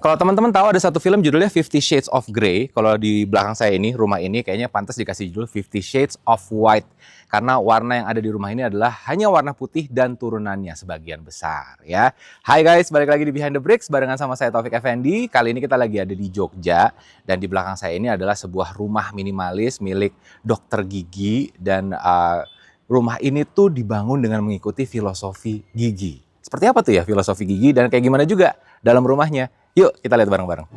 Kalau teman-teman tahu ada satu film judulnya 50 Shades of Grey. Kalau di belakang saya ini, rumah ini kayaknya pantas dikasih judul 50 Shades of White. Karena warna yang ada di rumah ini adalah hanya warna putih dan turunannya sebagian besar ya. Hai guys, balik lagi di Behind the Bricks barengan sama saya Taufik Effendi. Kali ini kita lagi ada di Jogja dan di belakang saya ini adalah sebuah rumah minimalis milik dokter gigi dan rumah ini tuh dibangun dengan mengikuti filosofi gigi. Seperti apa tuh ya filosofi gigi dan kayak gimana juga dalam rumahnya? Yuk kita lihat bareng-bareng.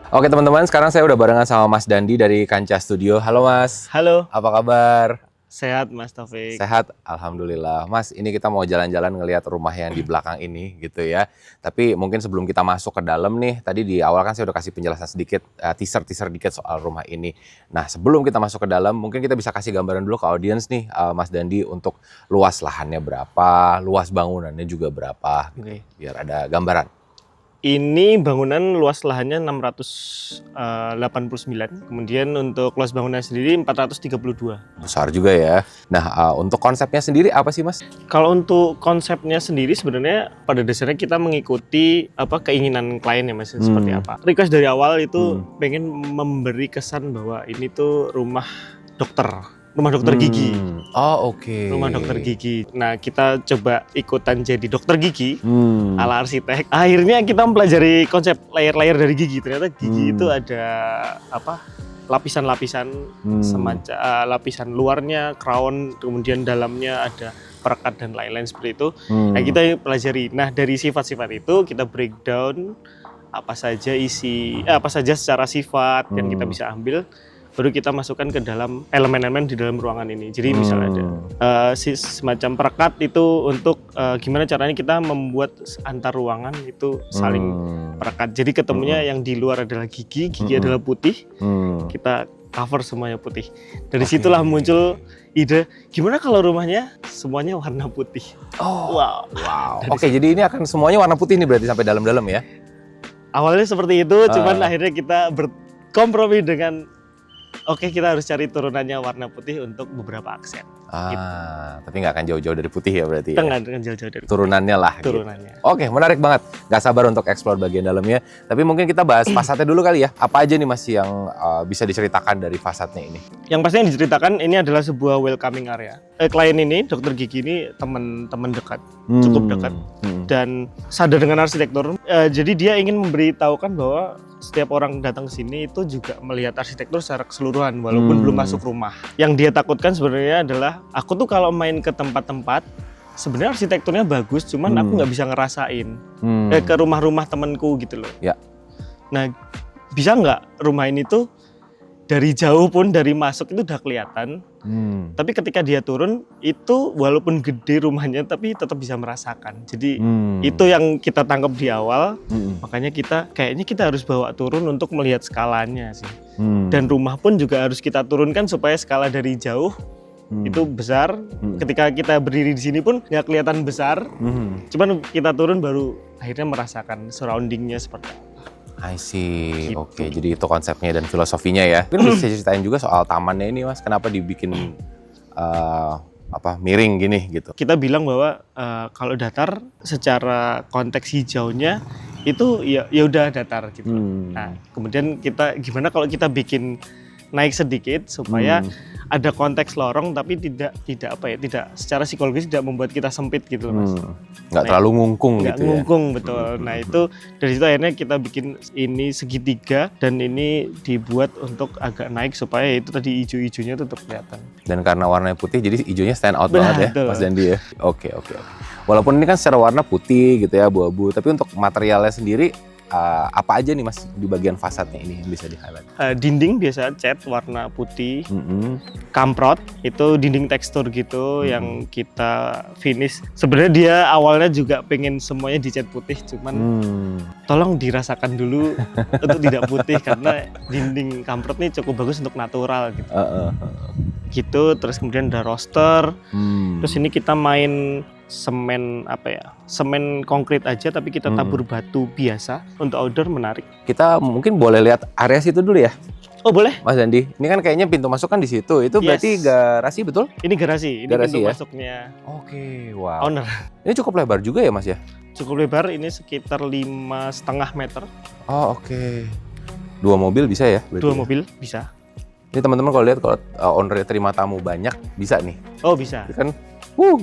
Oke teman-teman, sekarang saya udah barengan sama Mas Dandi dari Kancah Studio. Halo Mas. Halo. Apa kabar? Sehat Mas Taufik. Sehat, alhamdulillah. Mas, ini kita mau jalan-jalan ngelihat rumah yang di belakang ini gitu ya. Tapi mungkin sebelum kita masuk ke dalam nih, tadi di awal kan saya udah kasih penjelasan sedikit, teaser dikit soal rumah ini. Nah, sebelum kita masuk ke dalam, mungkin kita bisa kasih gambaran dulu ke audiens nih, Mas Dandi, untuk luas lahannya berapa, luas bangunannya juga berapa, gitu. Oke. Biar ada gambaran. Ini bangunan luas lahannya 689. Kemudian untuk luas bangunan sendiri 432. Besar juga ya. Nah, untuk konsepnya sendiri apa sih Mas? Kalau untuk konsepnya sendiri sebenarnya pada dasarnya kita mengikuti keinginan klien ya Mas, seperti apa. Request dari awal itu pengen memberi kesan bahwa ini tuh rumah dokter gigi. Oh oke. Rumah dokter gigi. Nah kita coba ikutan jadi dokter gigi ala arsitek. Akhirnya kita mempelajari konsep layer-layer dari gigi. Ternyata gigi itu ada lapisan-lapisan semacam lapisan luarnya crown, kemudian dalamnya ada perekat dan lain-lain seperti itu. Nah kita pelajari. Nah dari sifat-sifat itu kita breakdown apa saja secara sifat yang kita bisa ambil. Baru kita masukkan ke dalam elemen-elemen di dalam ruangan ini. Jadi misalnya ada semacam perekat itu untuk gimana caranya kita membuat antar ruangan itu saling perekat. Jadi ketemunya yang di luar adalah gigi adalah putih, kita cover semuanya putih. Dari situlah muncul ide gimana kalau rumahnya semuanya warna putih. Oh, wow. Oke, jadi ini akan semuanya warna putih nih berarti sampai dalam-dalam ya? Awalnya seperti itu, cuman akhirnya kita berkompromi dengan kita harus cari turunannya warna putih untuk beberapa aksen. Tapi nggak akan jauh-jauh dari putih ya berarti ya? Nggak akan jauh-jauh dari turunannya lah. turunannya. Gitu. Oke, menarik banget. Nggak sabar untuk explore bagian dalamnya. Tapi mungkin kita bahas fasadnya dulu kali ya. Apa aja nih Mas yang bisa diceritakan dari fasadnya ini? Yang pasti yang diceritakan ini adalah sebuah welcoming area. Klien ini, dokter gigi ini teman dekat, cukup dekat. Dan sadar dengan arsitektur. Jadi dia ingin memberitahukan bahwa setiap orang datang ke sini itu juga melihat arsitektur secara keseluruhan walaupun belum masuk rumah. Yang dia takutkan sebenarnya adalah aku tuh kalau main ke tempat-tempat sebenarnya arsitekturnya bagus, cuman aku nggak bisa ngerasain ke rumah-rumah temanku gitu loh. Ya. Nah, bisa nggak rumah ini tuh dari jauh pun dari masuk itu udah kelihatan. Tapi ketika dia turun itu walaupun gede rumahnya tapi tetap bisa merasakan. Jadi itu yang kita tangkap di awal. Makanya kayaknya kita harus bawa turun untuk melihat skalanya sih. Dan rumah pun juga harus kita turunkan supaya skala dari jauh itu besar. Ketika kita berdiri di sini pun nggak kelihatan besar. Cuman kita turun baru akhirnya merasakan surroundingnya seperti apa. I see. Gitu. Oke, jadi itu konsepnya dan filosofinya ya. Mungkin bisa ceritain juga soal tamannya ini Mas. Kenapa dibikin miring gini gitu? Kita bilang bahwa kalau datar secara konteks hijaunya itu ya udah datar gitu. Nah, kemudian kita gimana kalau kita bikin naik sedikit supaya ada konteks lorong tapi tidak secara psikologis tidak membuat kita sempit gitu loh, Mas. Nggak terlalu ngungkung Nggak gitu ngungkung, betul. Nah itu dari situ akhirnya kita bikin ini segitiga dan ini dibuat untuk agak naik supaya itu tadi hijau-hijaunya tetap kelihatan. Dan karena warnanya putih jadi hijaunya stand out Benar, banget ya, betul. Mas Dandi ya. Oke. Walaupun ini kan secara warna putih gitu ya, abu-abu, tapi untuk materialnya sendiri apa aja nih Mas di bagian fasadnya ini yang bisa di-highlight? Dinding biasa cat warna putih, kamprot itu dinding tekstur gitu yang kita finish. Sebenarnya dia awalnya juga pengen semuanya dicat putih, cuman tolong dirasakan dulu untuk tidak putih karena dinding kamprot ini cukup bagus untuk natural gitu. Gitu, terus kemudian ada roster. Terus ini kita main semen semen konkrit aja tapi kita tabur batu biasa untuk outdoor menarik. Kita mungkin boleh lihat area situ dulu ya, Oh boleh. Mas Dandi. Ini kan kayaknya pintu masuk kan di situ. Itu berarti garasi betul? Ini garasi, ini Garasi pintu ya? masuknya Oke, wow. owner. Ini cukup lebar juga ya Mas ya? Cukup lebar, ini sekitar 5,5 meter. Oh oke. 2 mobil bisa ya? Berarti 2 ya? mobil bisa. Ini teman-teman kalau lihat kalau ownernya terima tamu banyak bisa nih. Oh bisa. Kan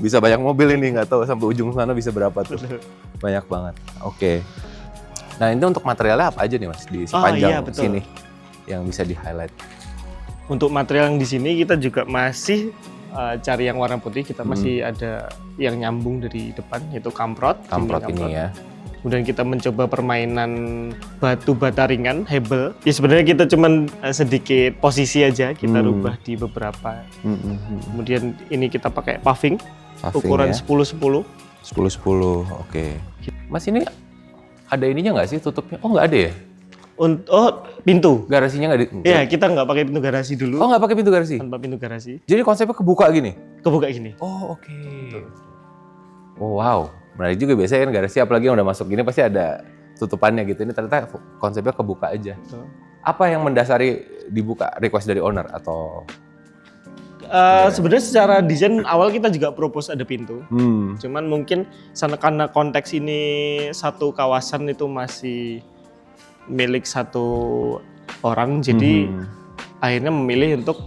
bisa banyak mobil ini, nggak tahu sampai ujung sana bisa berapa tuh. Banyak banget. Oke. Nah ini untuk materialnya apa aja nih Mas di sepanjang sini yang bisa di-highlight? Untuk material yang di sini kita juga masih cari yang warna putih. Kita masih ada yang nyambung dari depan yaitu kamprot. Kamprot ini ya. Kemudian kita mencoba permainan batu bata ringan, hebel. Ya sebenarnya kita cuman sedikit posisi aja, kita rubah di beberapa. Kemudian ini kita pakai paving ukuran ya. 10-10. 10-10, oke. Mas ini ada ininya nggak sih tutupnya? Oh nggak ada ya? Pintu. Garasinya nggak ada? Ya kita nggak pakai pintu garasi dulu. Oh nggak pakai pintu garasi? Tanpa pintu garasi. Jadi konsepnya kebuka gini? Kebuka gini. Oh oke. Oh wow, menarik juga. Biasanya kan garasi apalagi yang udah masuk gini pasti ada tutupannya gitu. Ini ternyata konsepnya kebuka aja. Betul. Apa yang mendasari dibuka? Request dari owner atau? Sebenarnya secara desain awal kita juga propose ada pintu. Cuman mungkin karena konteks ini satu kawasan itu masih milik satu orang, jadi akhirnya memilih untuk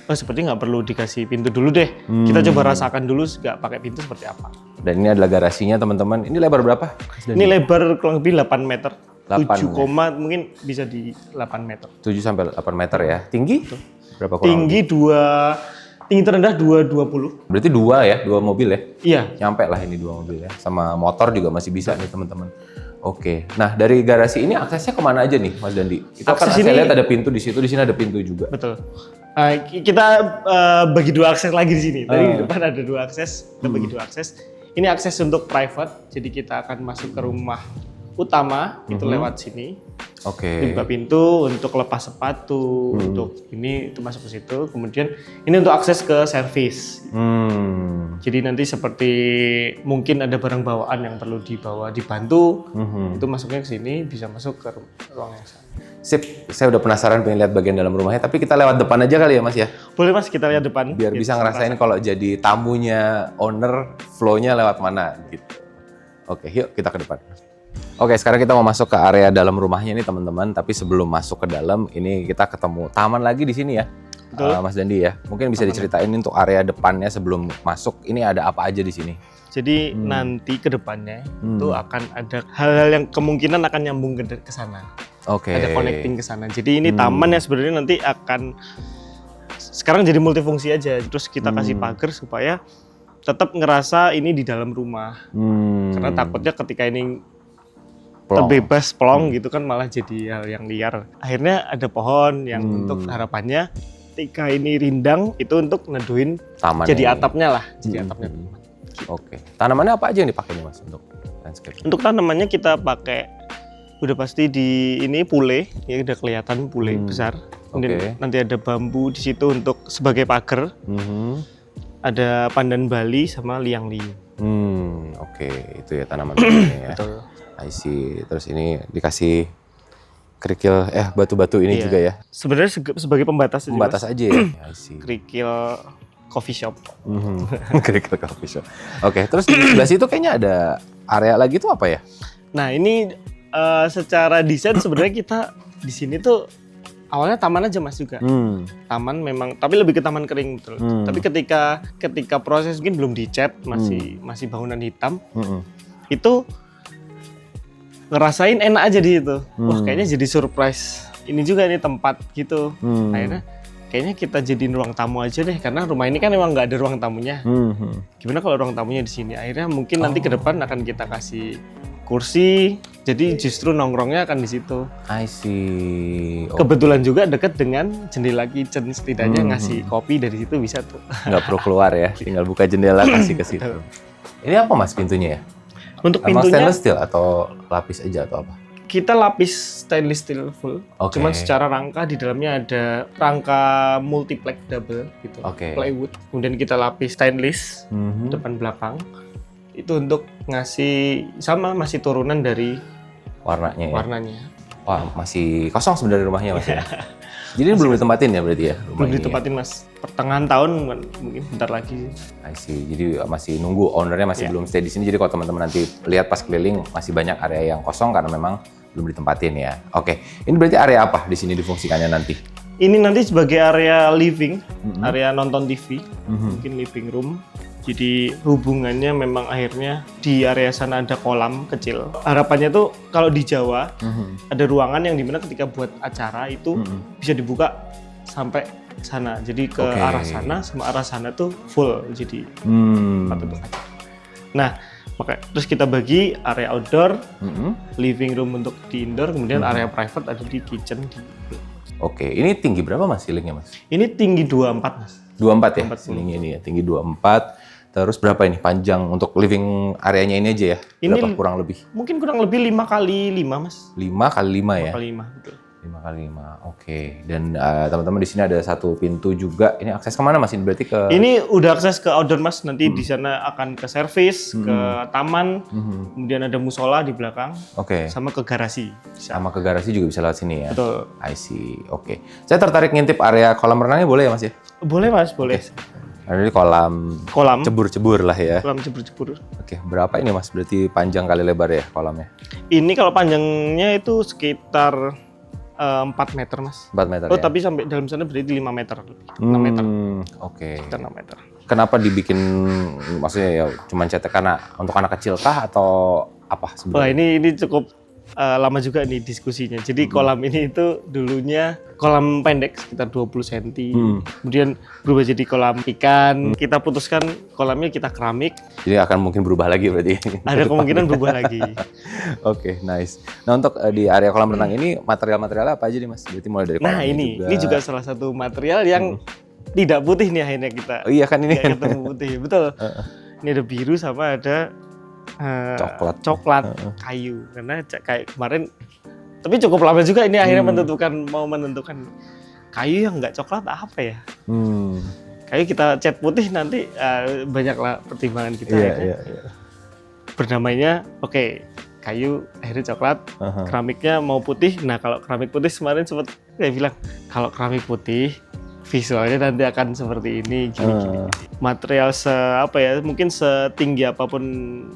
seperti nggak perlu dikasih pintu dulu deh. Kita coba rasakan dulu nggak pakai pintu seperti apa. Dan ini adalah garasinya teman-teman. Ini lebar berapa? Ini lebar kurang lebih 8 meter. 8 7, ya? mungkin bisa di 8 meter. 7 sampai 8 meter ya. Tinggi? Berapa kurang? Tinggi terendah 220. Berarti 2 ya, 2 mobil ya? Iya. Nyampe lah ini 2 mobil ya. Sama motor juga masih bisa nih teman-teman. Oke. Nah, dari garasi ini aksesnya kemana aja nih Mas Dandi? Itu kan saya lihat ada pintu di situ, di sini ada pintu juga. Betul. Kita bagi 2 akses lagi di sini. Tadi di depan ada 2 akses, kita bagi 2 akses. Ini akses untuk private, jadi kita akan masuk ke rumah utama itu lewat sini. Oke. Buka pintu untuk lepas sepatu, untuk ini itu masuk ke situ. Kemudian ini untuk akses ke servis. Jadi nanti seperti mungkin ada barang bawaan yang perlu dibawa, dibantu, itu masuknya ke sini, bisa masuk ke ruang yang sana. Sip, saya udah penasaran pengen lihat bagian dalam rumahnya, tapi kita lewat depan aja kali ya Mas ya? Boleh Mas, kita lihat depan. Biar bisa ngerasain kalau jadi tamunya owner, flow-nya lewat mana gitu. Oke, yuk kita ke depan. Oke, sekarang kita mau masuk ke area dalam rumahnya nih teman-teman, tapi sebelum masuk ke dalam, ini kita ketemu taman lagi di sini ya. Betul. Mas Dandi ya. Mungkin bisa diceritain untuk area depannya sebelum masuk, ini ada apa aja di sini? Jadi nanti ke depannya itu akan ada hal-hal yang kemungkinan akan nyambung ke sana. Oke. Ada connecting ke sana. Jadi ini taman yang sebenarnya nanti akan sekarang jadi multifungsi aja. Terus kita kasih pagar supaya tetap ngerasa ini di dalam rumah. Karena takutnya ketika ini terbebas plong gitu kan malah jadi hal yang liar. Akhirnya ada pohon yang untuk harapannya ketika ini rindang itu untuk neduhin Taman jadi ini. atapnya lah, jadi atapnya. Oke. Tanamannya apa aja yang dipakai nih Mas untuk landscape? Untuk tanamannya kita pakai udah pasti di ini pule, ya udah kelihatan pule besar. Kemudian nanti ada bambu di situ untuk sebagai pagar. Ada pandan Bali sama liang-liu. Oke, itu ya tanaman ya. Betul. I see. Terus ini dikasih kerikil batu-batu ini juga ya. Sebenarnya sebagai pembatas aja. Pembatas Mas. aja ya. I see. Kerikil coffee shop. Kerikil coffee shop. Oke, terus di sebelah situ kayaknya ada area lagi tuh apa ya? Nah, ini secara desain sebenarnya kita di sini tuh awalnya taman aja Mas juga. Taman memang, tapi lebih ke taman kering betul. Tapi ketika proses mungkin belum dicat, masih bangunan hitam. Itu ngerasain enak aja di itu. Wah, kayaknya jadi surprise. Ini juga ini tempat gitu. Akhirnya kayaknya kita jadiin ruang tamu aja deh, karena rumah ini kan emang nggak ada ruang tamunya. Gimana kalau ruang tamunya di sini? Akhirnya mungkin nanti ke depan akan kita kasih kursi, jadi justru nongkrongnya akan di situ. I see. Kebetulan juga dekat dengan jendela kitchen, setidaknya ngasih kopi dari situ bisa tuh. Nggak perlu keluar ya, tinggal buka jendela kasih ke situ. Ini apa Mas pintunya ya? Untuk Emang pintunya stainless steel atau lapis aja atau apa? kita lapis stainless steel full. Oke. Cuman secara rangka di dalamnya ada rangka multiplex double gitu. Oke. Plywood. Kemudian kita lapis stainless depan belakang. Itu untuk ngasih masih turunan dari Warnanya ya? warnanya. Wah, masih kosong sebenarnya rumahnya Mas ya? Jadi ini belum ditempatin ya berarti ya? Rumah Belum ini ditempatin Mas. Pertengahan tahun mungkin bentar lagi. I see. Jadi masih nunggu, ownernya masih Iya. belum stay di sini. Jadi kalau teman-teman nanti lihat pas keliling masih banyak area yang kosong karena memang belum ditempatin ya. Oke, ini berarti area apa di sini difungsikannya nanti? Ini nanti sebagai area living, area nonton TV, mungkin living room. Jadi hubungannya memang akhirnya di area sana ada kolam kecil. Harapannya tuh kalau di Jawa ada ruangan yang dimana ketika buat acara itu bisa dibuka sampai sana. Jadi ke Oke. arah sana sama arah sana tuh full. Jadi tempat untuk acara. Nah, terus kita bagi area outdoor, living room untuk di indoor, kemudian area private ada di kitchen. Oke, ini tinggi berapa Mas ceilingnya Mas? Ini tinggi 24 Mas. 24 ya? 24. Ceilingnya ini ya, tinggi 24. Terus berapa ini panjang untuk living areanya ini aja ya? Ini Berapa kurang lebih? Mungkin kurang lebih 5 kali 5 Mas. 5 kali 5 ya? 5 kali 5 betul. 5 kali 5, oke. Dan teman-teman di sini ada satu pintu juga. Ini akses kemana Mas? Ini berarti ke... Ini udah akses ke outdoor Mas, nanti di sana akan ke service, ke taman, kemudian ada musola di belakang, Oke. sama ke garasi. Bisa. Sama ke garasi juga bisa lewat sini ya? Betul. I see, oke. Saya tertarik ngintip area kolam renangnya boleh ya Mas ya? Boleh Mas, boleh. Ada di kolam Kolam, cebur-cebur lah ya. kolam cebur-cebur. Oke, berapa ini Mas? Berarti panjang kali lebar ya kolamnya? Ini kalau panjangnya itu sekitar 4 meter Mas. 4 meter Oh ya? tapi sampai dalam sana berarti 5 meter. 6 meter. Oke. Sekitar 6 meter. Kenapa dibikin, maksudnya ya cuman cetek karena untuk anak kecil kah atau apa Wah sebenarnya? ini cukup lama juga nih diskusinya. Jadi kolam ini itu dulunya kolam pendek sekitar 20 cm. Kemudian berubah jadi kolam ikan. Kita putuskan kolamnya kita keramik. Jadi akan mungkin berubah lagi berarti? Ada kemungkinan berubah lagi. Oke, nice. Nah untuk di area kolam renang ini material-materialnya apa aja nih Mas? Berarti mulai dari Nah kolamnya ini juga salah satu material yang tidak putih nih akhirnya kita. Oh iya kan ini Nggak ketemu putih, betul. Ini ada biru sama ada coklat kayu. Karena kayak kemarin, tapi cukup lama juga ini akhirnya mau menentukan kayu yang nggak coklat apa ya. Kayu kita cat putih nanti banyaklah pertimbangan kita. Iya. Bernamanya kayu akhirnya coklat, keramiknya mau putih. Nah kalau keramik putih kemarin sempat saya bilang kalau keramik putih visualnya nanti akan seperti ini gini. Material mungkin setinggi apapun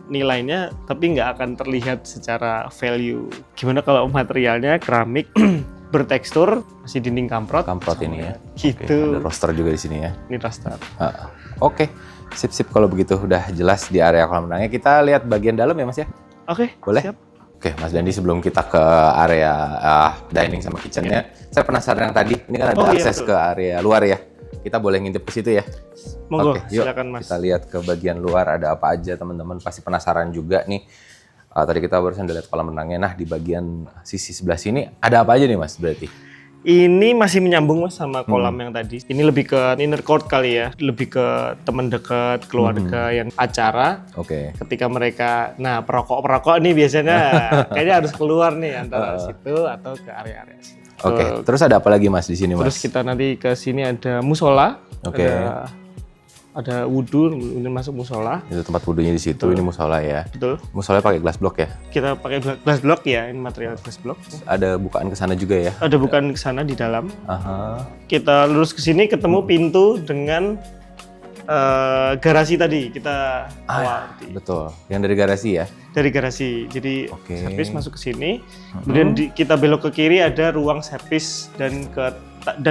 nilainya tapi nggak akan terlihat secara value. Gimana kalau materialnya keramik bertekstur, masih dinding kamprot ini ya. gitu. Oke, ada roster juga di sini ya. Ini raster. Oke, sip kalau begitu udah jelas di area kolam renangnya. Kita lihat bagian dalam ya Mas ya? Oke, Boleh? siap. Oke, Mas Dandi, sebelum kita ke area dining sama kitchen-nya, saya penasaran yang tadi. Ini kan ada akses ke area luar ya. Kita boleh ngintip ke situ ya? Monggo, Oke, yuk silakan Mas. kita lihat ke bagian luar ada apa aja, teman-teman pasti penasaran juga nih. Tadi kita barusan udah lihat kolam renangnya. Nah, di bagian sisi sebelah sini ada apa aja nih Mas berarti? Ini masih menyambung Mas sama kolam yang tadi. Ini lebih ke inner court kali ya, lebih ke teman dekat, keluarga yang acara. Oke. Ketika mereka, perokok nih biasanya kayaknya harus keluar nih antara situ atau ke area-area situ. Oke, terus ada apa lagi Mas di sini Mas? Terus kita nanti ke sini ada musola, Oke. ada wudhu, kemudian masuk musola. Itu tempat wudhunya di situ, ini musola ya. Betul. Musolanya pakai glass block ya? Kita pakai glass block ya, ini material glass block. Ada bukaan ke sana juga ya? Ada bukan ke sana di dalam. Aha. Kita lurus ke sini ketemu pintu dengan garasi tadi kita Betul. Yang dari garasi ya. dari garasi. Jadi Oke. servis masuk ke sini, kemudian kita belok ke kiri ada ruang servis dan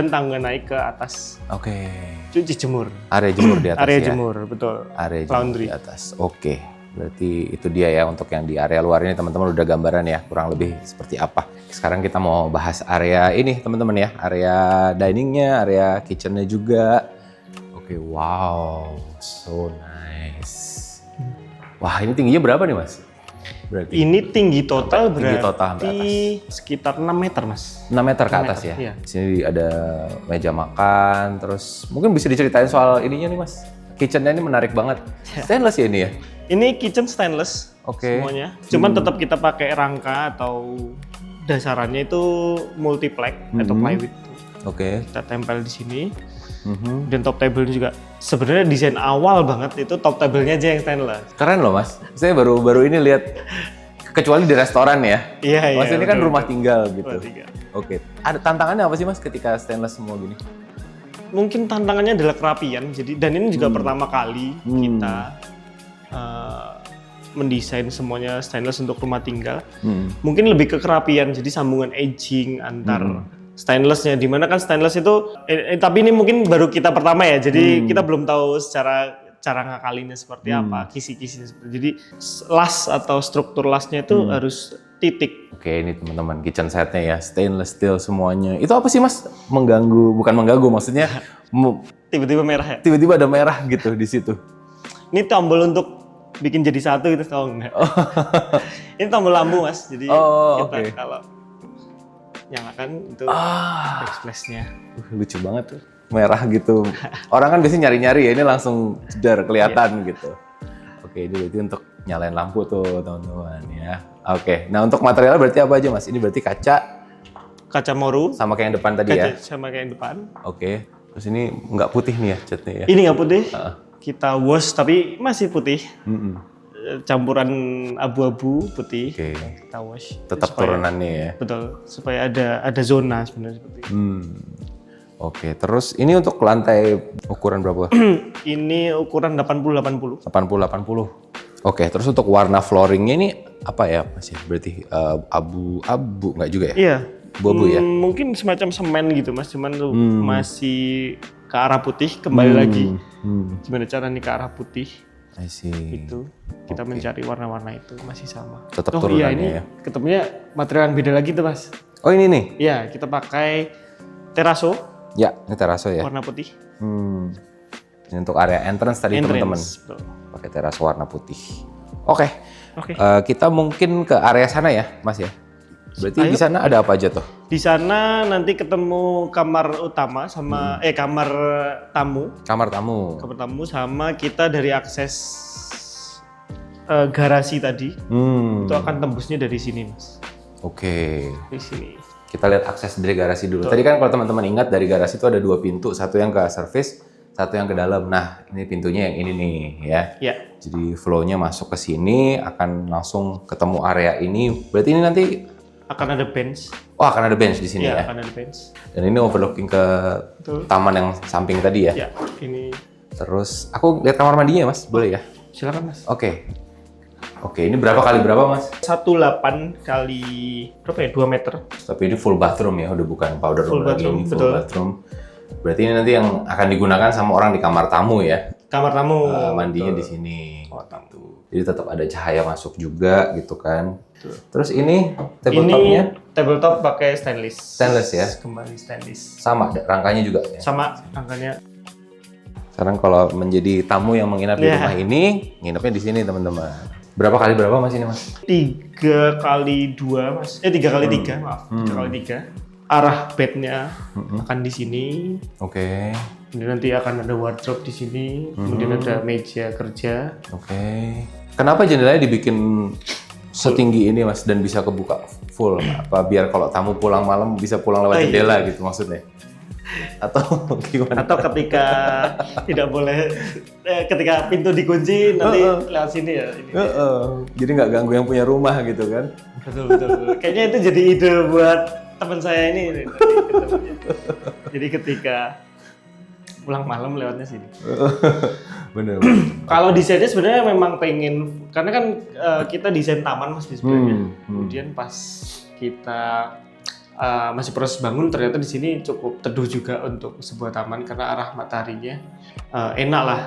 tangga naik ke atas. Oke. Cuci jemur. Area jemur di atas Area ya. jemur, betul. Area jemur Laundry. di atas. Oke. Berarti itu dia ya untuk yang di area luar ini teman-teman udah gambaran ya kurang lebih seperti apa. Sekarang kita mau bahas area ini teman-teman ya. Area diningnya, area kitchennya juga. Oke, wow. So nice. Wah ini tingginya berapa nih Mas? Berarti Ini tinggi total tinggi berarti total sampai sekitar 6 meter, Mas. 6 meter ke 6 atas meter, ya. iya. Di sini ada meja makan, terus mungkin bisa diceritain soal ininya nih Mas. Kitchennya ini menarik banget. Stainless ya ini ya? Ini kitchen stainless Oke. semuanya. Cuman tetap kita pakai rangka atau dasarannya itu multiplex atau plywood. Oke. Kita tempel di sini. Mhm. Dan top table juga. Sebenarnya desain awal banget itu top table-nya aja yang stainless. Keren loh Mas. Saya baru ini lihat kecuali di restoran ya. Iya, Mas ini kan betul, rumah betul. tinggal gitu. Rumah tinggal. Oke. Ada tantangannya apa sih Mas ketika stainless semua gini? Mungkin tantangannya adalah kerapian. Jadi dan ini juga pertama kali kita mendesain semuanya stainless untuk rumah tinggal. Mungkin lebih ke kerapian. Jadi sambungan edging antar stainlessnya. Dimana kan stainless itu, tapi ini mungkin baru kita pertama ya. Jadi kita belum tahu secara cara ngakalinnya seperti apa, kisi-kisinya seperti. Jadi las atau struktur lasnya itu harus titik. Oke, ini teman-teman kitchen setnya ya, stainless steel semuanya. Itu apa sih Mas? Mengganggu, bukan mengganggu maksudnya Tiba-tiba merah ya. tiba-tiba ada merah gitu di situ. Ini tombol untuk bikin jadi satu gitu, tahu nggak? Ini tombol lampu Mas. Jadi kita oke. kalau nyalakan itu backsplash-nya. Lucu banget tuh. Merah gitu. Orang kan biasanya nyari-nyari ya, ini langsung jedar kelihatan gitu. Oke, ini berarti untuk nyalain lampu tuh teman-teman ya. Oke, nah untuk material berarti apa aja Mas? Ini berarti Kaca moru, sama kayak yang depan tadi ya? sama kayak yang depan. Oke, terus ini nggak putih nih ya catnya ya? Ini nggak putih, kita wash tapi masih putih. Campuran abu-abu putih, Oke, kita wash. tetap Supaya- turunannya ya? Betul, supaya ada zona sebenarnya seperti itu. Oke, terus ini untuk lantai ukuran berapa? Ini ukuran 80-80. 80-80. Oke, terus untuk warna flooringnya ini apa ya Mas ya? Berarti abu-abu nggak juga ya? Iya. Abu-abu ya? Mungkin semacam semen gitu Mas, cuman tuh masih ke arah putih kembali lagi. Gimana cara nih ke arah putih? I see. Itu kita mencari warna-warna itu masih sama. Tetap iya turunannya ini ya? ketemunya material yang beda lagi tuh Mas. Oh ini nih? Iya, kita pakai teraso Ya, ini teraso ya? warna putih. Ini untuk area entrance tadi teman-teman. Betul. Pakai teraso warna putih. Oke. Oke. Kita mungkin ke area sana ya, Mas ya? Berarti di sana ada apa aja tuh? Di sana nanti ketemu kamar utama sama kamar tamu. Kamar tamu. Kamar tamu sama kita dari akses garasi tadi. Itu akan tembusnya dari sini, Mas. Oke. Di sini. Kita lihat akses dari garasi dulu. Tadi kan kalau teman-teman ingat dari garasi itu ada 2 pintu, satu yang ke service, satu yang ke dalam. Nah, ini pintunya yang ini nih ya. Ya. Jadi flow-nya masuk ke sini akan langsung ketemu area ini. Berarti ini nanti Akan ada bench. akan ada bench di sini ya. Akan ada bench. Dan ini overlooking ke Betul. taman yang samping tadi ya. Ya, ini Terus aku lihat kamar mandinya, Mas. Boleh ya? silakan, Mas. Oke. Oke, ini berapa kali berapa, Mas? 18 kali berapa ya? 2 meter. Tapi ini full bathroom ya, udah bukan powder Full room lagi, bathroom, ini full betul. bathroom. Berarti ini nanti yang akan digunakan sama orang di kamar tamu ya. Kamar tamu. Mandinya di sini. Gitu. Jadi tetap ada cahaya masuk juga gitu kan. Terus ini tabletopnya Ini tabletop pakai stainless. Stainless ya? Kembali stainless. sama rangkanya juga ya. Sama angkanya. Sekarang kalau menjadi tamu yang menginap di Iya. rumah ini, nginepnya di sini teman-teman. Berapa kali berapa Mas ini Mas? 3 kali 2, Mas. 3 kali 3, maaf. 3 kali 3. Arah bednya akan di sini. Oke. Kemudian nanti akan ada wardrobe di sini. Kemudian ada meja kerja. Oke. Kenapa jendelanya dibikin setinggi ini Mas dan bisa kebuka full? Apa biar kalau tamu pulang malam bisa pulang lewat Oh, iya. jendela gitu maksudnya? Atau gimana? Atau ketika tidak boleh, ketika pintu dikunci nanti lewat sini ya. Ini. Jadi nggak ganggu yang punya rumah gitu kan? Betul, betul, betul. Kayaknya itu jadi ide buat teman saya ini. Jadi ketika pulang malam lewatnya sini. Bener. Kalau desainnya sebenarnya memang pengen, karena kan kita desain taman Mas sebenarnya. Kemudian pas kita masih proses bangun, ternyata di sini cukup teduh juga untuk sebuah taman karena arah mataharinya enak lah.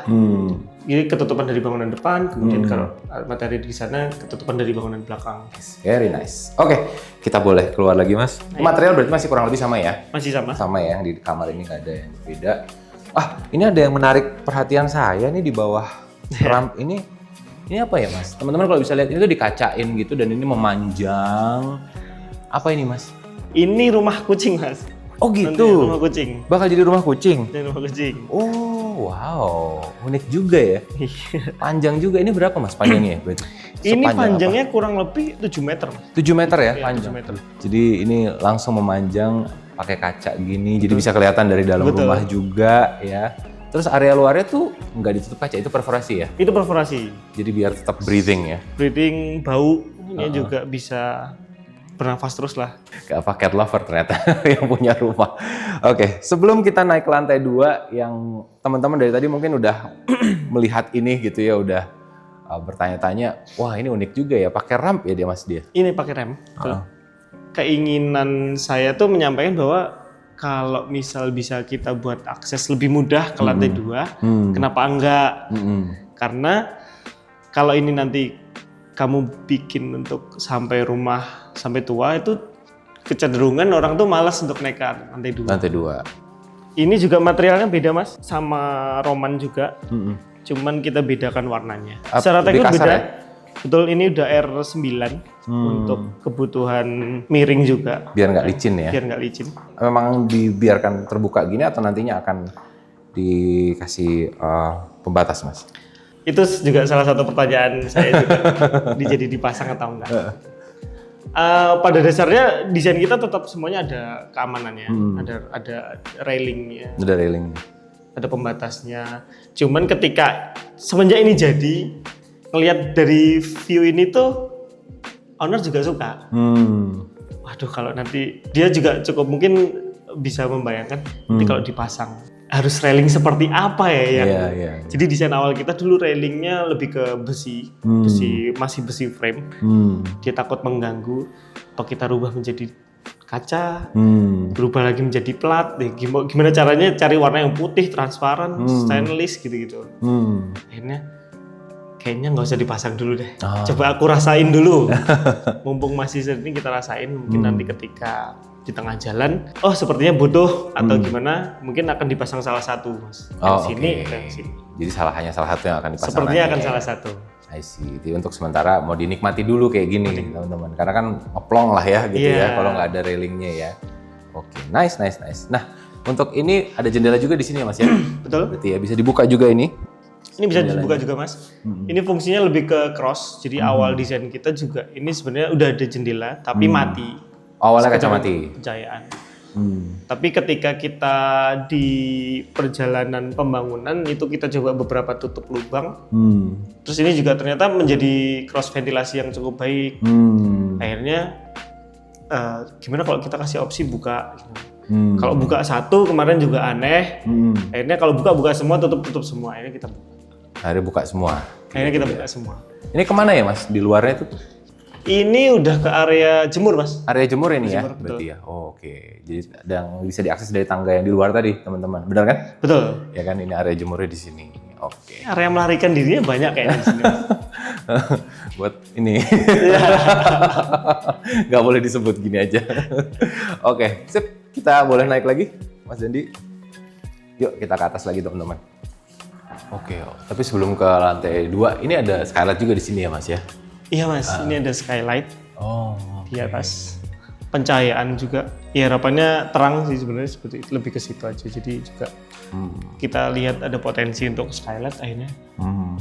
Ini ketutupan dari bangunan depan, kemudian kalau matahari di sana ketutupan dari bangunan belakang. Very nice. Oke, kita boleh keluar lagi Mas. Material berarti masih kurang lebih sama ya? Masih sama. Sama ya, di kamar ini nggak ada yang beda. Ini ada yang menarik perhatian saya nih di bawah ramp ini. Ini apa ya Mas? Teman-teman kalau bisa lihat ini tuh dikacain gitu dan ini memanjang. Apa ini Mas? Ini rumah kucing Mas. Oh gitu. Nanti rumah kucing. Bakal jadi rumah kucing. Ini rumah kucing. Oh wow, unik juga ya. Panjang juga. Ini berapa Mas panjangnya berarti? Ini Sepanjang panjangnya kurang lebih 7 meter Mas. 7 meter ya, Iya, panjang. 7 meter. Jadi ini langsung memanjang pakai kaca gini, jadi bisa kelihatan dari dalam rumah juga ya. Terus area luarnya tuh nggak ditutup kaca, itu perforasi ya? Itu perforasi. Jadi biar tetap breathing ya? Breathing, baunya juga bisa bernafas terus lah. Kayak apa cat lover ternyata yang punya rumah. Oke, sebelum kita naik ke lantai 2 yang teman-teman dari tadi mungkin udah melihat ini gitu ya, udah bertanya-tanya, wah ini unik juga ya, pakai ramp ya dia Mas dia? Ini pakai rem. Keinginan saya tuh menyampaikan bahwa kalau misal bisa kita buat akses lebih mudah ke lantai 2, kenapa enggak? Karena kalau ini nanti kamu bikin untuk sampai rumah, sampai tua, itu kecenderungan orang tuh malas untuk naik ke lantai 2. Lantai 2. Ini juga materialnya beda Mas, sama Roman juga. Cuman kita bedakan warnanya. Secara teknik beda. Ya? Betul, ini udah R9 untuk kebutuhan miring juga. Biar nggak licin ya? Biar nggak licin. Memang dibiarkan terbuka gini atau nantinya akan dikasih pembatas Mas? Itu juga salah satu pertanyaan saya juga. Jadi dipasang atau enggak. Pada dasarnya desain kita tetap semuanya ada keamanannya, ada railingnya. Ada railing. Ada pembatasnya. Cuman ketika semenjak ini jadi, ngelihat dari view ini tuh owner juga suka. Waduh, kalau nanti dia juga cukup mungkin bisa membayangkan nanti kalau dipasang harus railing seperti apa ya yang. Jadi desain awal kita dulu railingnya lebih ke besi, masih besi frame. Dia takut mengganggu. Atau kita rubah menjadi kaca, berubah lagi menjadi plat. Gimana caranya cari warna yang putih, transparan, stainless gitu-gitu. Akhirnya kayaknya nggak usah dipasang dulu deh. Coba aku rasain dulu. Mumpung masih sering kita rasain, mungkin nanti ketika di tengah jalan, oh sepertinya butuh atau gimana, mungkin akan dipasang salah satu Mas. Dari sini ke sini. Jadi hanya salah satu yang akan dipasang. Sepertinya akan salah satu. I see. Jadi untuk sementara mau dinikmati dulu kayak gini teman-teman. Karena kan ngeplong lah ya gitu ya kalau nggak ada railingnya ya. Oke, nice. Nah, untuk ini ada jendela juga di sini ya Mas ya? Betul. Berarti ya bisa dibuka juga ini. Ini bisa dibuka juga Mas. Ini fungsinya lebih ke cross. Jadi awal desain kita juga ini sebenarnya udah ada jendela tapi mati. Awalnya kaca mati. Pencahayaan. Tapi ketika kita di perjalanan pembangunan itu kita coba beberapa tutup lubang. Terus ini juga ternyata menjadi cross ventilasi yang cukup baik. Akhirnya gimana kalau kita kasih opsi buka? Kalau buka satu kemarin juga aneh. Akhirnya kalau buka semua, tutup semua. Akhirnya kita buka. Akhirnya buka semua. Akhirnya kita buka semua. Ini kemana ya Mas? Di luarnya itu? Ini udah ke area jemur Mas. Area jemur ini ya? Jemur, berarti ya? Oh, oke. Jadi yang bisa diakses dari tangga yang di luar tadi teman-teman. Benar kan? Betul. Ya kan ini area jemurnya di sini. Oke. Area melarikan dirinya banyak kayaknya di sini. Buat ini. Nggak boleh disebut gini aja. Oke, sip. Kita boleh naik lagi Mas Dandi. Yuk kita ke atas lagi teman-teman. Oke, tapi sebelum ke lantai 2, ini ada skylight juga di sini ya Mas ya? Iya Mas, ini ada skylight di atas. Pencahayaan juga. Ya harapannya terang sih sebenarnya, seperti itu, lebih ke situ aja. Jadi juga kita lihat ada potensi untuk skylight akhirnya.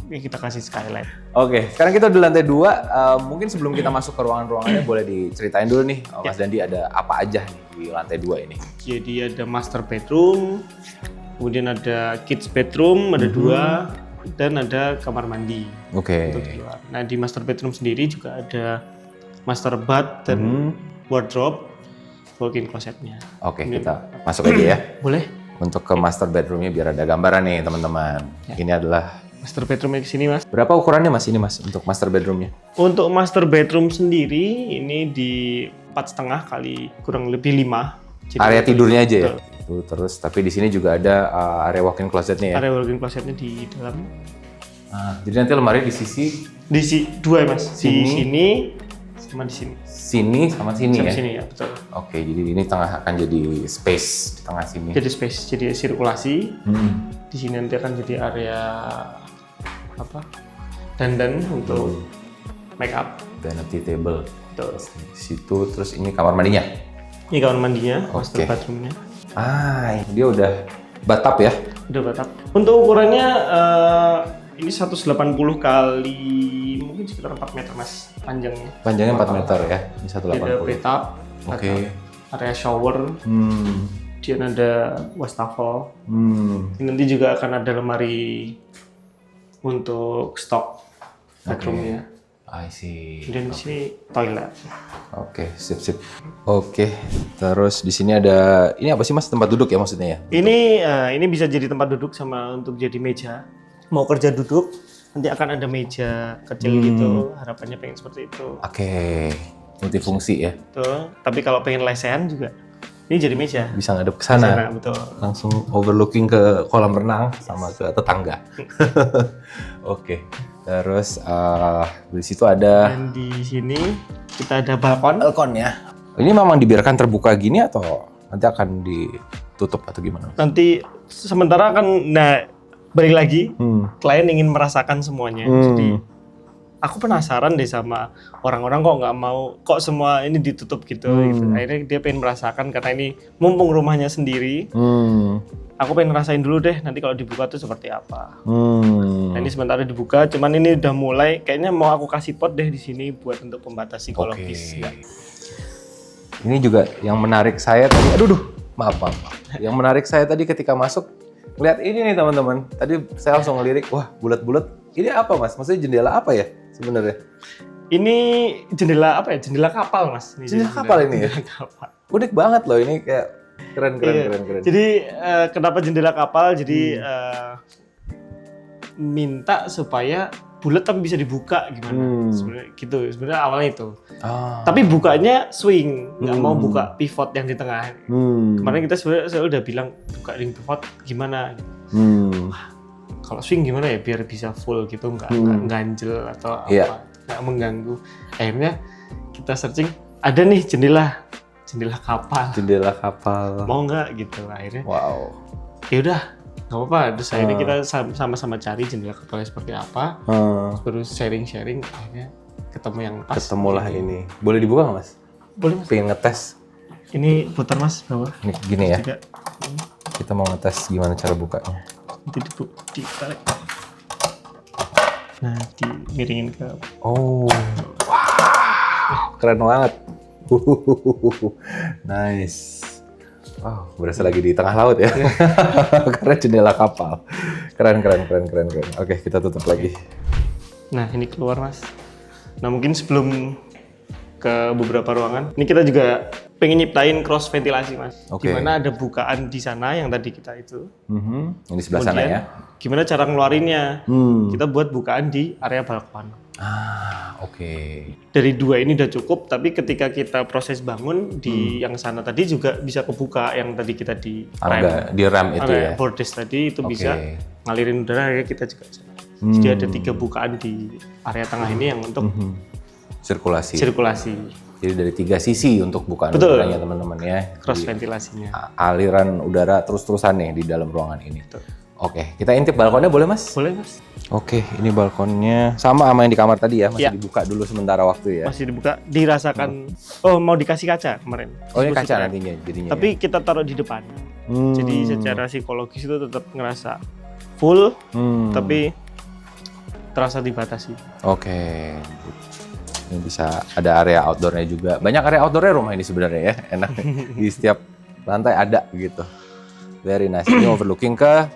Ya kita kasih skylight. Oke, sekarang kita di lantai 2. Mungkin sebelum kita masuk ke ruangan-ruangannya boleh diceritain dulu nih Mas Dandi ada apa aja nih di lantai 2 ini? Jadi ada master bedroom, kemudian ada kids bedroom, ada 2, dan ada kamar mandi. Oke. Untuk di luar. Nah di master bedroom sendiri juga ada master bath dan wardrobe, walk-in closetnya. Oke, kita masuk aja ya. Boleh. Untuk ke master bedroomnya biar ada gambaran nih teman-teman. Ya. Ini adalah Master bedroomnya di sini mas. berapa ukurannya mas ini mas untuk master bedroomnya? Untuk master bedroom sendiri ini di 4,5 kali kurang lebih 5. Jadi Area tidurnya aja ya. betul. Tuh, terus tapi di sini juga ada area walk-in closetnya ya. Area walk-in closetnya di dalam. Nah, jadi nanti lemari di sisi Dua ya mas. Di Sini. sini sama di sini. sini sama sini Sama ya. sini ya betul. Oke, jadi ini tengah akan jadi space di tengah sini. Jadi space, jadi sirkulasi. Hmm. Di sini nanti akan jadi area apa? Dandan untuk make up. Vanity table. Betul. Di situ terus ini kamar mandinya. Ini kamar mandinya, master Oke. bathroomnya. Ini dia udah bathtub ya. Udah batap. Untuk ukurannya ini 180 kali mungkin sekitar 4 meter mas panjangnya. Panjangnya 4 meter ya. Ini Dia 180. ada bathtub, Oke. area shower, dia ada wastafel. Ini nanti juga akan ada lemari untuk stok bedroomnya. I see. Dan di sini toilet. Oke, sip. Oke, terus di sini ada ini apa sih mas, tempat duduk ya maksudnya ya? Ini bisa jadi tempat duduk sama untuk jadi meja. Mau kerja duduk, nanti akan ada meja kecil gitu. Harapannya pengen seperti itu. Oke, multifungsi ya. Tuh. Tapi kalau pengen lesehan juga, ini jadi meja. Bisa ngadep ke sana. Sana, betul. Langsung overlooking ke kolam renang sama ke tetangga. Oke, terus di situ ada Dan di sini kita ada balkon. balkon ya. Ini memang dibiarkan terbuka gini atau nanti akan ditutup atau gimana? Nanti sementara kan, balik lagi, klien ingin merasakan semuanya. Jadi aku penasaran deh sama orang-orang kok semua ini ditutup gitu. Akhirnya dia pengen merasakan karena ini mumpung rumahnya sendiri. Aku pengen ngerasain dulu deh nanti kalau dibuka tuh seperti apa. Nah, ini sementara dibuka, cuman ini udah mulai kayaknya mau aku kasih pot deh di sini buat untuk pembatas psikologis. Oke. Ya. Ini juga yang menarik saya tadi. Maaf. Yang menarik saya tadi ketika masuk, lihat ini nih teman-teman. Tadi saya langsung ngelirik, wah bulat-bulat. Ini apa mas? Maksudnya jendela apa ya sebenarnya? Ini jendela apa ya? Jendela kapal mas. Ini Jendela kapal ini ya? Jendela kapal. Unik banget loh ini, kayak keren. Iya. Jadi kenapa jendela kapal? Jadi minta supaya bulat tapi bisa dibuka gimana? Sebenarnya gitu. Sebenarnya awalnya itu. Tapi bukanya swing, nggak mau buka pivot yang di tengah. Kemarin kita saya udah bilang buka ring pivot gimana? Kalau swing gimana ya biar bisa full gitu, nggak ganjel atau apa, nggak mengganggu. Akhirnya kita searching, ada nih jendela kapal. Jendela kapal. Mau nggak gitu, akhirnya. Wow. Ya udah, nggak apa-apa. Terus akhirnya kita sama-sama cari jendela kapalnya seperti apa. Terus sharing, akhirnya ketemu yang pas. Ketemulah ini. Boleh dibuka nggak mas? Boleh mas. Pengen ngetes. Ini putar mas bawah. Ini gini ya. Juga. Kita mau ngetes gimana cara bukanya. Nanti ditarik. Nah, dimiringin ke. Oh, wow, keren banget. Nice. Wow, berasa lagi di tengah laut ya. Karena jendela kapal. Keren. Oke, kita tutup lagi. Nah, ini keluar mas. Nah, mungkin sebelum ke beberapa ruangan, ini kita juga pengen nyiptain cross ventilasi mas. Oke. Gimana ada bukaan di sana yang tadi kita itu. Ini sebelah sana ya. Gimana cara ngeluarinnya? Kita buat bukaan di area balkon. Oke. Dari dua ini udah cukup, tapi ketika kita proses bangun di yang sana tadi juga bisa kebuka yang tadi kita di rem. Di rem itu ya. Bordes tadi itu Oke. bisa ngalirin udara, akhirnya kita juga sana. Jadi ada 3 bukaan di area tengah ini yang untuk Sirkulasi. Jadi dari 3 sisi untuk bukaan Betul. udaranya teman-teman ya. cross Jadi, ventilasinya. aliran udara terus-terusan nih di dalam ruangan ini. Betul. Oke, kita intip balkonnya boleh mas? Boleh mas? Oke, ini balkonnya sama yang di kamar tadi ya, masih Ya. dibuka dulu sementara waktu ya. Masih dibuka, dirasakan. Oh, mau dikasih kaca kemarin. Oh ini kaca Disposisinya. nantinya jadinya. Tapi kita taruh di depan. ya? Jadi secara psikologis itu tetap ngerasa full, tapi terasa dibatasi. Oke. Ini bisa ada area outdoornya juga. Banyak area outdoornya rumah ini sebenarnya ya, enak. Di setiap lantai ada gitu. Very nice. Ini overlooking ke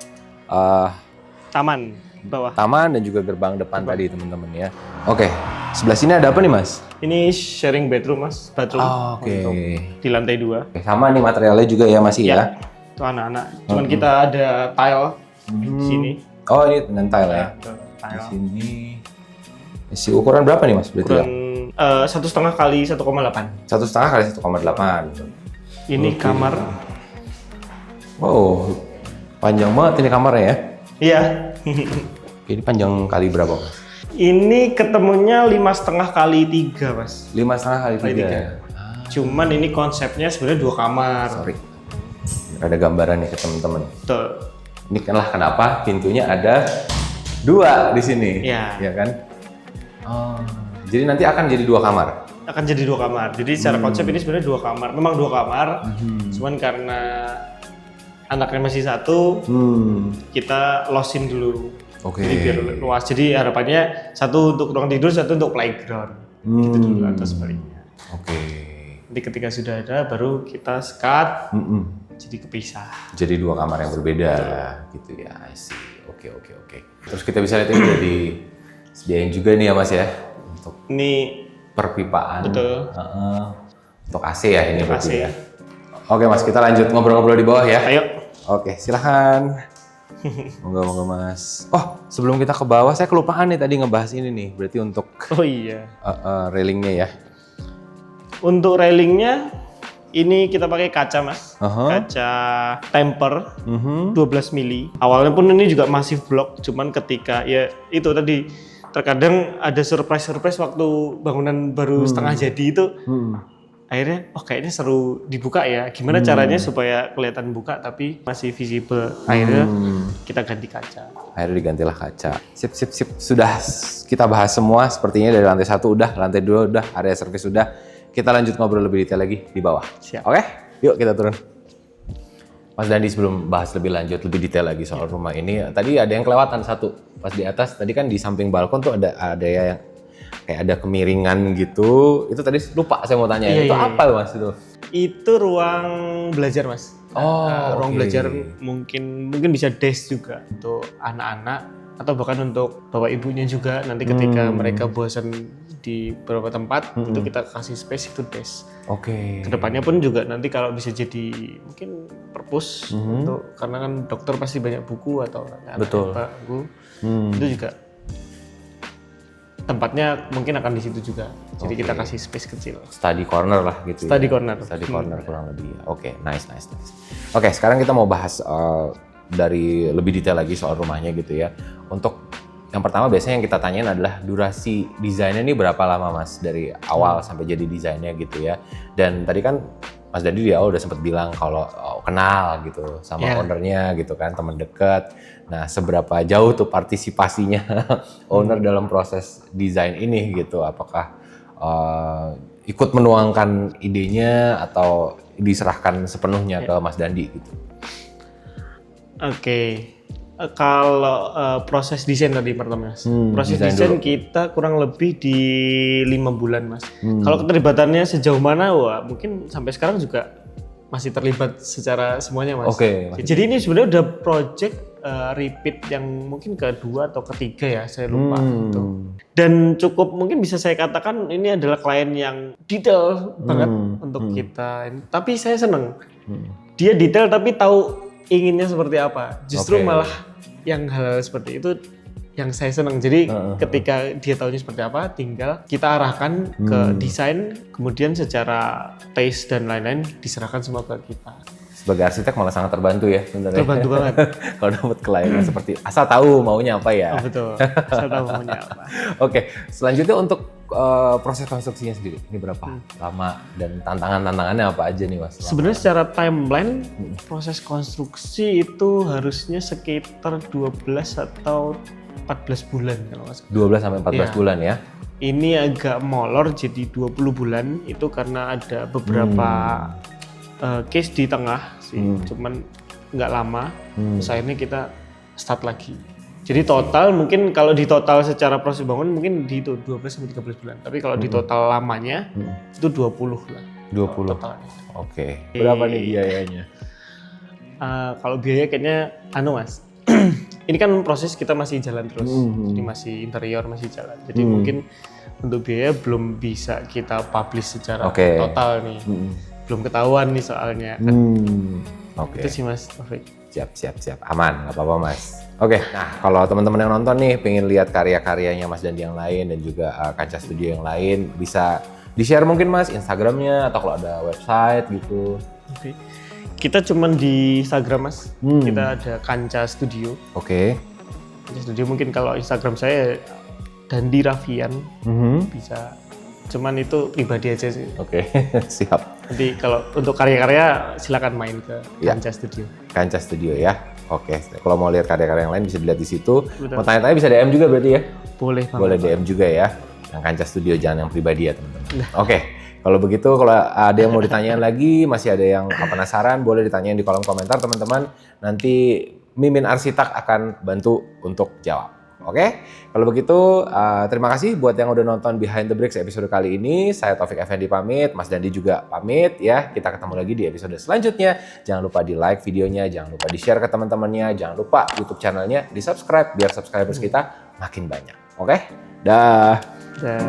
Taman bawah. taman dan juga gerbang depan tadi teman-teman ya. Oke, sebelah sini ada apa nih mas? Ini sharing bedroom mas, bathroom. Oke. Untuk di lantai 2. Oke, sama nih materialnya juga ya masih Ya. ya. Itu anak-anak. Cuman kita ada tile di sini. Oh, ini dengan tile ya. Tuh, Di tile. sini isi ukuran berapa nih Mas? Berarti Ukuran 1,5 kali 1,8. 1,5 kali 1,8. Ini Oke. kamar. Wow, panjang banget ini kamarnya ya. Iya. Ini panjang kali berapa Mas? Ini ketemunya 5,5 kali 3, Mas. 5,5 kali Kali 3. tiga. Cuman ini konsepnya sebenarnya 2 kamar. Sorry. Ada gambaran nih ke teman-teman. Betul. Ini kanlah kenapa pintunya ada 2 di sini. Iya. Ya kan? Oh, jadi nanti akan jadi 2 kamar. Akan jadi 2 kamar. Jadi secara konsep ini sebenarnya 2 kamar. Memang 2 kamar. Cuman karena anaknya masih 1, kita losin dulu. Oke. Jadi biar luas. Jadi harapannya 1 untuk ruang tidur, 1 untuk playground. Gitu dulu atau sebaliknya. Oke. Nanti ketika sudah ada baru kita sekat. Jadi kepisah. Jadi 2 kamar yang berbeda gitu ya. I see. Oke. Terus kita bisa lihat ini udah disediain juga nih ya Mas ya untuk Ini perpipaan. betul. Untuk AC ya ini Untuk berarti AC. ya. Oke Mas, kita lanjut ngobrol-ngobrol di bawah ya. Ayo. Oke, silahkan. Moga-moga Mas. Oh, sebelum kita ke bawah, saya kelupaan nih tadi ngebahas ini nih. Berarti untuk Oh iya. railingnya ya. Untuk railingnya ini kita pakai kaca Mas. Aha. Kaca temper 12 mili. Awalnya pun ini juga masih blok, cuman ketika ya itu tadi terkadang ada surprise waktu bangunan baru setengah jadi itu. Akhirnya kayaknya seru dibuka ya. Gimana caranya supaya kelihatan buka tapi masih visible. Akhirnya kita ganti kaca. Akhirnya digantilah kaca. Sip. Sudah kita bahas semua sepertinya dari lantai 1 udah, lantai 2 udah, area service udah. Kita lanjut ngobrol lebih detail lagi di bawah. Siap. Oke? Yuk kita turun. Mas Dandi, sebelum bahas lebih lanjut, lebih detail lagi soal rumah ini, tadi ada yang kelewatan satu. Pas di atas, tadi kan di samping balkon tuh ada yang kayak ada kemiringan gitu. Itu tadi lupa saya mau tanya. Iya, itu iya, apa Mas itu? Itu ruang belajar Mas. Oh, Ruang oke. belajar mungkin bisa desk juga untuk anak-anak atau bahkan untuk bapak ibunya juga nanti ketika mereka bosan di beberapa tempat itu kita kasih space itu desk. Oke. Kedepannya pun juga nanti kalau bisa jadi mungkin perpus untuk karena kan dokter pasti banyak buku atau Betul. buku itu juga tempatnya mungkin akan di situ juga. Jadi kita kasih space kecil. Study corner lah gitu. Study ya. corner. Study corner kurang lebih. Oke, nice. Oke, sekarang kita mau bahas dari lebih detail lagi soal rumahnya gitu ya. Untuk yang pertama biasanya yang kita tanyain adalah durasi desainnya ini berapa lama Mas dari awal sampai jadi desainnya gitu ya. Dan tadi kan Mas Dandi di awal udah sempat bilang kalau kenal gitu sama ownernya gitu kan, teman dekat. Nah, seberapa jauh tuh partisipasinya owner dalam proses desain ini gitu? Apakah ikut menuangkan idenya atau diserahkan sepenuhnya ke Mas Dandi gitu? Oke. Kalau proses desain tadi pertama Mas. Proses desain kita kurang lebih di 5 bulan Mas. Kalau keterlibatannya sejauh mana, wah mungkin sampai sekarang juga masih terlibat secara semuanya Mas. Oke. Jadi ini sebenarnya udah project repeat yang mungkin kedua atau ketiga ya, saya lupa. Gitu. Dan cukup mungkin bisa saya katakan ini adalah klien yang detail banget untuk kita. Tapi saya seneng. Dia detail tapi tahu inginnya seperti apa. Justru malah yang hal seperti itu yang saya senang. Jadi ketika dia tahunya seperti apa, tinggal kita arahkan ke desain, kemudian secara taste dan lain-lain diserahkan semua ke kita. Sebagai arsitek malah sangat terbantu ya sebenarnya. Terbantu banget. Kalau dapat klien yang seperti asal tahu maunya apa ya. Oh, betul. Saya tahu maunya apa. Oke, selanjutnya untuk proses konstruksinya sendiri, ini berapa lama dan tantangannya apa aja nih Mas? Sebenarnya secara timeline proses konstruksi itu harusnya sekitar 12 atau 14 bulan kalau nggak salah. 12 sampai 14 bulan ya. Ini agak molor jadi 20 bulan itu karena ada beberapa case di tengah sih, cuman nggak lama. Terus akhirnya kita start lagi. Jadi total mungkin kalau di total secara proses bangun mungkin di itu 12 sampai 13 bulan. Tapi kalau di total lamanya itu 20 lah. 20. Totalnya. Oke. Berapa nih biayanya? Kalau biaya kayaknya Mas. Ini kan proses kita masih jalan terus. Jadi masih interior masih jalan. Jadi mungkin untuk biaya belum bisa kita publish secara total nih. Belum ketahuan nih soalnya kan. Oke. Itu sih Mas Taufik. Siap. Aman, nggak apa-apa Mas. Oke, nah kalau teman-teman yang nonton nih pengen lihat karya-karyanya Mas Dandi yang lain dan juga Kancah Studio yang lain, bisa di-share mungkin Mas Instagramnya atau kalau ada website gitu. Oke. Kita cuman di Instagram Mas. Kita ada Kancah Studio. Oke. Kancah Studio mungkin kalau Instagram saya Dandi Raffian bisa. Cuman itu pribadi aja sih. Oke, siap. Nanti kalau untuk karya-karya silakan main ke Ya. Kancah Studio. Kancah Studio ya. Oke, kalau mau lihat karya-karya yang lain bisa dilihat di situ. Betul. Mau tanya-tanya bisa DM juga berarti ya? Boleh banget. Boleh DM juga ya. Yang Kancah Studio, jangan yang pribadi ya teman-teman. Oke, kalau begitu kalau ada yang mau ditanyain lagi, masih ada yang penasaran, boleh ditanyain di kolom komentar teman-teman. Nanti Mimin Arsitak akan bantu untuk jawab. Oke, kalau begitu terima kasih buat yang udah nonton Behind the Bricks episode kali ini. Saya Taufik Effendi pamit, Mas Dandi juga pamit ya. Kita ketemu lagi di episode selanjutnya. Jangan lupa di like videonya, jangan lupa di share ke teman-temannya, jangan lupa YouTube channelnya di subscribe biar subscribers kita makin banyak. Oke, dah. Dan